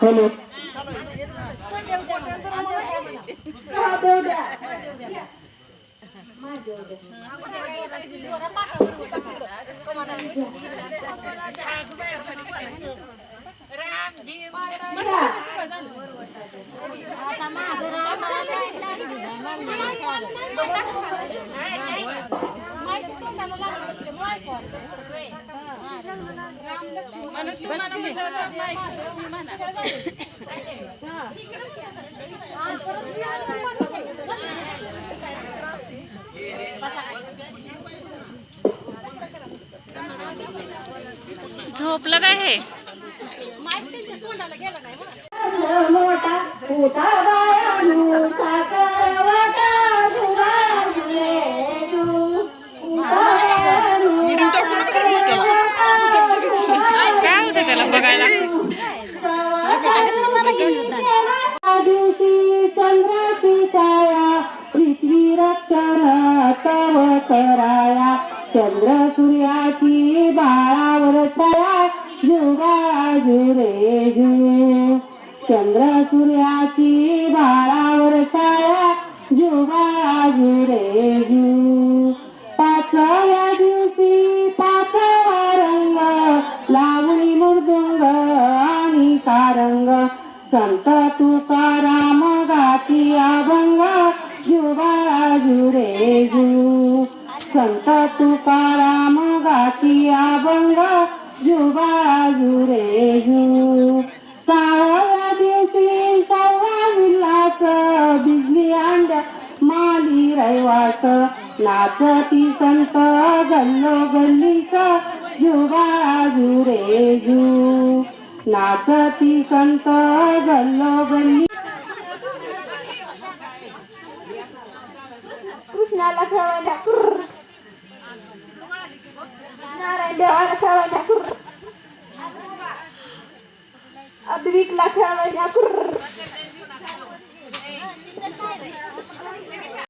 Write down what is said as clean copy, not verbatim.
hello झोपलं काय हे काय होतं त्याला बघायला चंद्राची छाया पृथ्वी रक्षण तव कराया चंद्र सूर्याची बाळावर छाया जुगा जुरे जु चंद्र सूर्याची बाळावर छाया जुगा जुरे जु पाचव्या दिवशी पाचवा रंग लावणी मृदुंग आणि सारंग संत तुकाराम गाती अभंग जुगा जुरे जु संत तुकाराम गाती अभंग जुगा जुरे जु सहाव्या दिवशी सहावा विलास बिजली अंड माली रहिवास नाचती संत गल्लो गल्लीस जुगा जुरे जु नाचती संत गल्लो गल्ली कृष्णाला खेळायला नारायण देवाला खेळायला अद्विकला खेळायला